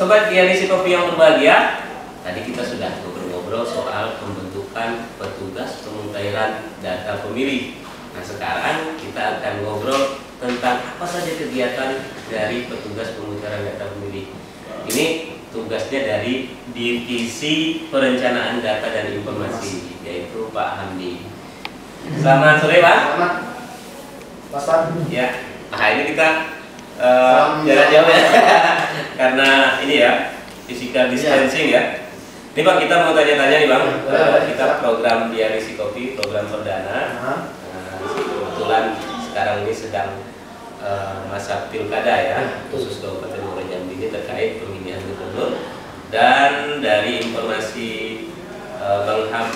Sobat Diarisi Kopi yang berbahagia, tadi kita sudah ngobrol-ngobrol soal pembentukan petugas pemutahiran data pemilih. Nah, sekarang kita akan ngobrol tentang apa saja kegiatan dari petugas pemutahiran data pemilih. Ini tugasnya dari Divisi Perencanaan Data dan Informasi, yaitu Pak Hamdi. Selamat sore, Pak. Selamat, Mas Pak. Ya, nah ini kita jarak jauh ya, karena ini ya physical distancing ya. Ini Bang, kita mau tanya-tanya nih Bang, kita program Diarisi Kopi, program perdana. Kebetulan sekarang ini sedang masa pilkada ya, khusus Kabupaten Muara Jambi ini terkait pemilihan gubernur. Dan dari informasi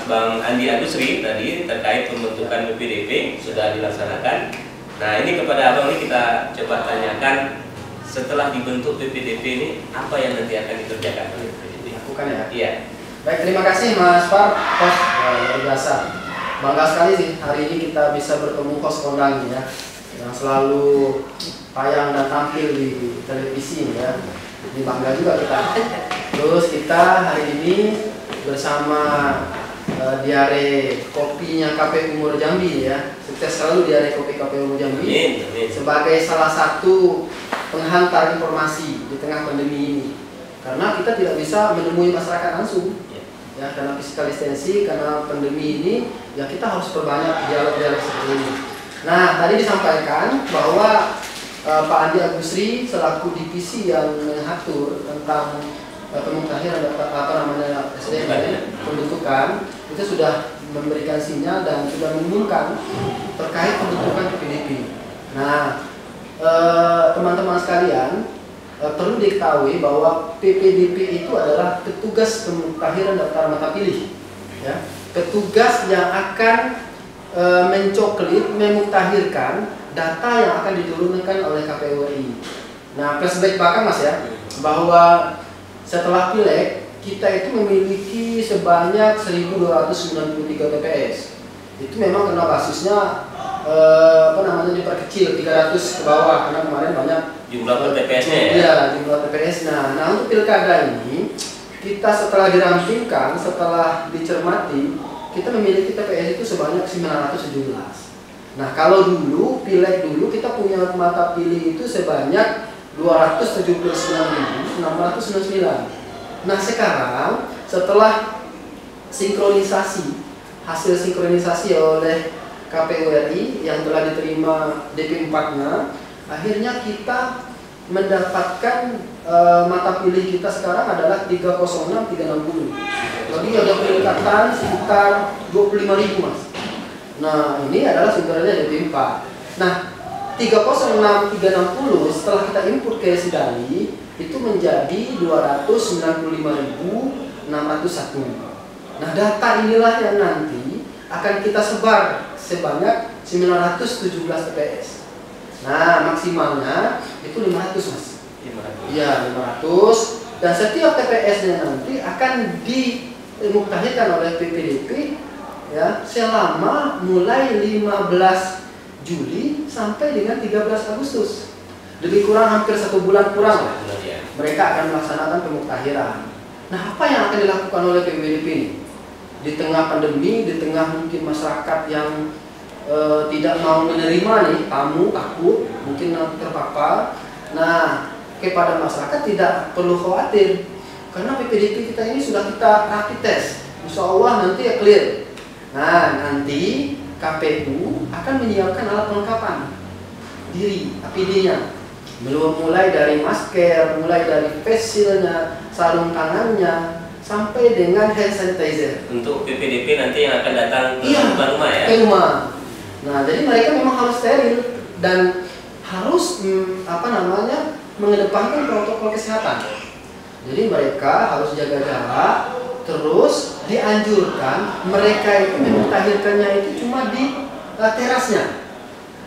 Bang Andi Agusri tadi terkait pembentukan PPDP sudah dilaksanakan. Nah, ini kepada Abang ini kita coba tanyakan, setelah dibentuk PPDP ini apa yang nanti akan dikerjakan oleh PPDP? Bukan ya? Iya. Baik, terima kasih Mas Par, host luar biasa. Bangga sekali sih hari ini kita bisa bertemu host kondang ya, yang selalu tayang dan tampil di televisi ya. Ini bangga juga kita. Terus kita hari ini bersama Diare Kopinya KPU Muara Jambi ya. Sukses selalu Diare Kopi KPU Muara Jambi. Amin. Sebagai salah satu penghantar informasi di tengah pandemi ini. Karena kita tidak bisa menemui masyarakat langsung. Ya, karena physical distancing, karena pandemi ini, ya kita harus perbanyak dialog-dialog seperti ini. Nah, tadi disampaikan bahwa Pak Andi Agusri selaku divisi yang mengatur tentang pemutahiran SDM pembentukan itu sudah memberikan sinyal dan sudah mengumumkan terkait pembentukan PPDP. Nah, teman-teman sekalian, perlu diketahui bahwa PPDP itu adalah petugas pemutahiran daftar mata pilih, ya. Petugas yang akan mencoklit, memutahirkan data yang akan diturunkan oleh KPU RI. Nah, flashback bahkan Mas ya, bahwa setelah pileg kita itu memiliki sebanyak 1.293 TPS. Itu memang karena basisnya diperkecil 300 ke bawah karena kemarin banyak jumlah TPS-nya ya. Iya, jumlah TPS. Nah, untuk pilkada ini kita setelah dirampingkan, setelah dicermati, kita memiliki TPS itu sebanyak 917. Nah, kalau dulu pileg dulu kita punya mata pilih itu sebanyak 279.699. Nah, sekarang setelah hasil sinkronisasi oleh KPU RI yang telah diterima DP4-nya, akhirnya kita mendapatkan mata pilih kita sekarang adalah 306.360. Jadi ada peningkatan sekitar 25.000 Mas. Nah, ini adalah sumbernya DP4. Nah, 306.360 setelah kita input ke Sidali itu menjadi 295.601. Nah, data inilah yang nanti akan kita sebar sebanyak 917 TPS. Nah, maksimalnya itu 500 Mas. 500. Iya, 500. Dan setiap TPS-nya nanti akan dimutahirkan oleh PPDP ya selama mulai 15 Juli sampai dengan 13 Agustus. Lebih kurang hampir 1 bulan kurang mereka akan melaksanakan pemutahiran. Nah, apa yang akan dilakukan oleh PPDP ini? Di tengah pandemi, di tengah mungkin masyarakat yang tidak mau menerima nih tamu, takut mungkin terpapar. Nah, kepada masyarakat tidak perlu khawatir karena PPDP kita ini sudah kita rapid test. Insya Allah nanti ya clear. Nah, nanti KPU akan menyiapkan alat pelengkapan diri APD-nya, mulai dari masker, mulai dari face shield-nya, sarung tangannya, sampai dengan hand sanitizer. Untuk PPDP nanti yang akan datang ke rumah-rumah ya? Ke rumah. Nah, jadi mereka memang harus steril dan harus mengedepankan protokol kesehatan. Jadi mereka harus jaga jarak. Terus dianjurkan mereka itu memutahirkannya itu cuma di terasnya.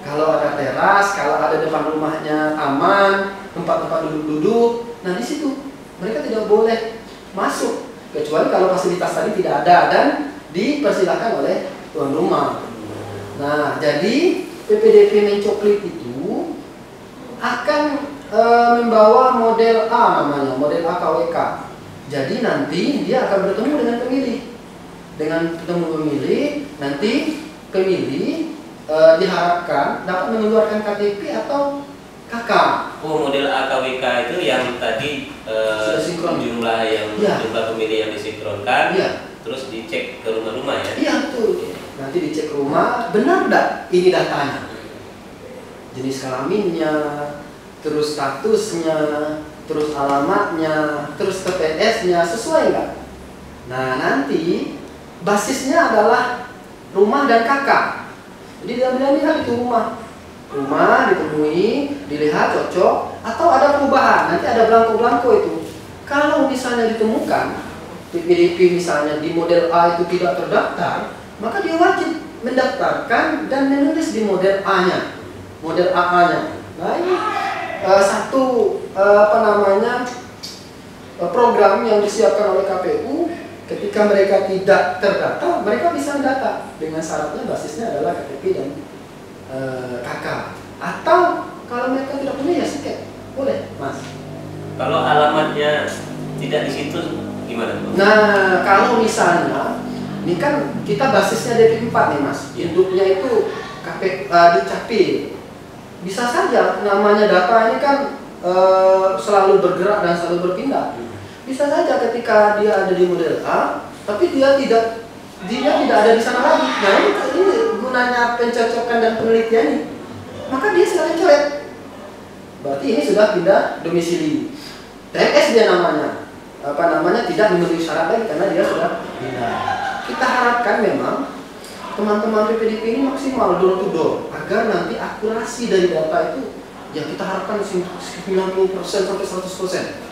Kalau ada teras, kalau ada depan rumahnya taman, tempat-tempat duduk-duduk, nah di situ mereka tidak boleh masuk kecuali kalau fasilitas tadi tidak ada dan dipersilakan oleh tuan rumah. Nah, jadi PPDP mencoklit itu akan membawa model A namanya, model AKWK. Jadi nanti dia akan bertemu dengan pemilih. Dengan bertemu pemilih, nanti pemilih diharapkan dapat mengeluarkan KTP atau KK. Oh, model AKWK itu yang tadi jumlah jumlah pemilih yang disinkronkan, terus dicek ke rumah-rumah ya? Iya betul. Nanti dicek rumah, benar enggak ini datanya? Jenis kelaminnya, terus statusnya, terus alamatnya, terus TPS-nya sesuai nggak? Nah nanti basisnya adalah rumah dan kakak. Jadi dia lihat itu rumah ditemui, dilihat cocok atau ada perubahan. Nanti ada belangko-belangko itu. Kalau misalnya ditemukan PPDP misalnya di model A itu tidak terdaftar, maka dia wajib mendaftarkan dan menulis di model A-nya, model AA-nya. Nah ini satu program yang disiapkan oleh KPU. Ketika mereka tidak terdata, mereka bisa mendata dengan syaratnya basisnya adalah KTP dan KK. Atau kalau mereka tidak punya ya siket, boleh, Mas. Kalau alamatnya tidak di situ gimana, Bang? Nah, kalau misalnya ini kan kita basisnya DP4 nih, Mas. Induknya itu Dukcapil. Bisa saja namanya data ini kan selalu bergerak dan selalu berpindah. Bisa saja ketika dia ada di model A, tapi dia tidak ada di sana lagi. Nah ini gunanya pencocokan dan penelitian ini. Maka dia silahkan coret. Berarti ini sudah pindah domisili. TPS dia namanya. Tidak memenuhi syarat lagi karena dia sudah pindah. Kita harapkan memang teman-teman PPDP ini maksimal door to door agar nanti akurasi dari data itu yang kita harapkan 90% sampai 100%.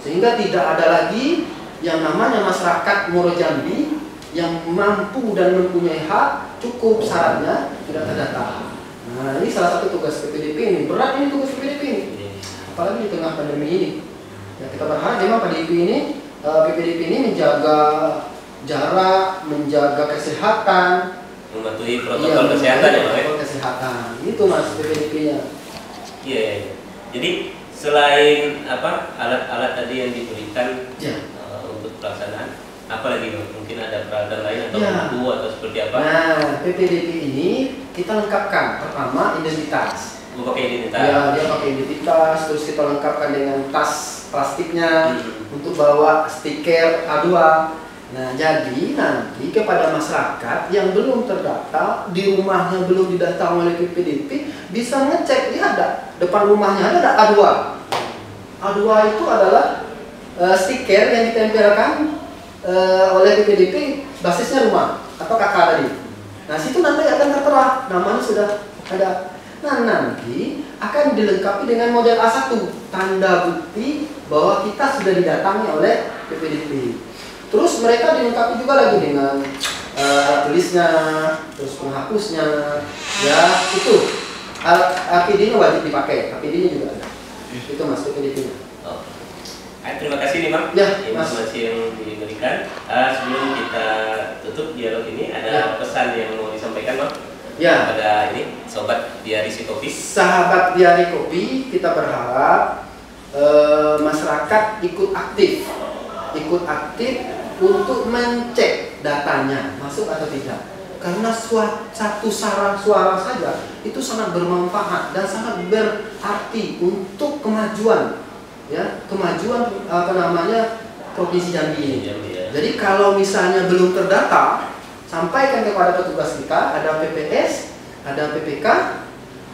Sehingga tidak ada lagi yang namanya masyarakat Muaro Jambi yang mampu dan mempunyai hak cukup syaratnya tidak terdata. Nah ini salah satu tugas PPDP ini, berat ini tugas PPDP ini, apalagi di tengah pandemi ini. Ya, kita berharap memang PPDP ini menjaga jarak, menjaga kesehatan, mematuhi protokol kesehatan ya, Pak. Protokol kesehatan itu Mas PPDP-nya. Iya. Jadi selain alat-alat tadi yang diberikan untuk pelaksanaan, apa lagi mungkin ada peralatan lain atau buku atau seperti apa? Nah, PPDP ini kita lengkapkan pertama identitas. Pakai identitas. Ya, dia pakai identitas, terus kita lengkapkan dengan tas plastiknya untuk bawa stiker A2. Nah, jadi nanti kepada masyarakat yang belum terdata, di rumahnya belum didata oleh PPDP, bisa ngecek, lihat ada depan rumahnya ada A2. A2 itu adalah stiker yang ditempelkan oleh PPDP basisnya rumah atau KK tadi. Nah, situ nanti akan tertera namanya sudah ada. Nah, nanti akan dilengkapi dengan model A1, tanda bukti bahwa kita sudah didatangi oleh PPDP. Terus mereka dilengkapi juga lagi dengan tulisnya, terus penghapusnya, ya itu. APD-nya wajib dipakai, APD-nya juga ada. Itu Mas PPDP-nya. Oh. Terima kasih nih Bang, informasi yang diberikan. Sebelum kita tutup dialog ini, ada pesan yang mau disampaikan Bang? Ya. Kepada ini sobat Diarisi Kopi. Sahabat Diari Kopi, kita berharap masyarakat ikut aktif untuk mencek datanya masuk atau tidak. Karena satu suara saja itu sangat bermanfaat dan sangat berarti untuk kemajuan, ya, Provinsi Jambi ini. Jadi kalau misalnya belum terdata, sampaikan kepada petugas kita, ada PPS, ada PPK,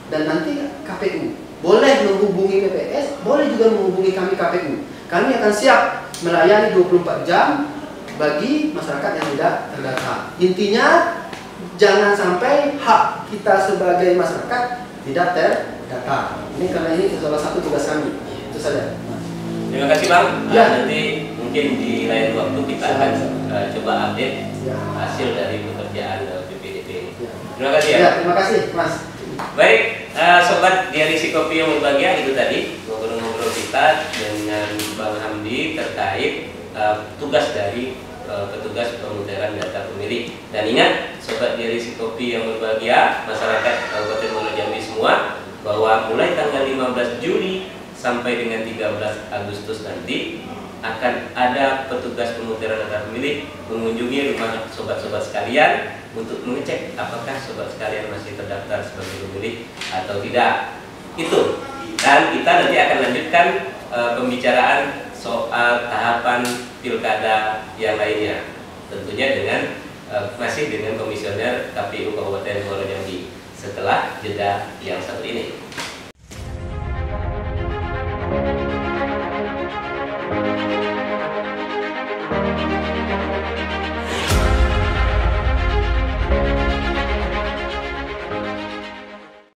dan nanti KPU. Boleh menghubungi PPS, boleh juga menghubungi kami KPU. Kami akan siap melayani 24 jam bagi masyarakat yang tidak terdata. Intinya jangan sampai hak kita sebagai masyarakat tidak terdata. Ini karena ini salah satu tugas kami. Itu saja. Terima kasih Bang. Ya. Nanti mungkin di lain waktu kita akan coba update hasil dari pekerjaan PPDP ini. Terima kasih ya. Ya, terima kasih Mas. Baik, sobat Diarisi Kopi yang berbahagia, itu tadi ngobrol-ngobrol kita dengan Bang Hamdi terkait tugas dari petugas pemutaran data pemilih. Dan ingat, sobat Diarisi Kopi yang berbahagia, masyarakat Kabupaten Muaro Jambi semua, bahwa mulai tanggal 15 Juli sampai dengan 13 Agustus nanti akan ada petugas pemutaran data pemilih mengunjungi rumah sobat-sobat sekalian untuk mengecek apakah sobat sekalian masih terdaftar sebagai pemilih atau tidak. Itu. Dan kita nanti akan lanjutkan pembicaraan soal tahapan pilkada yang lainnya. Tentunya dengan masih dengan komisioner KPU Kabupaten Muaro Jambi setelah jeda yang satu ini.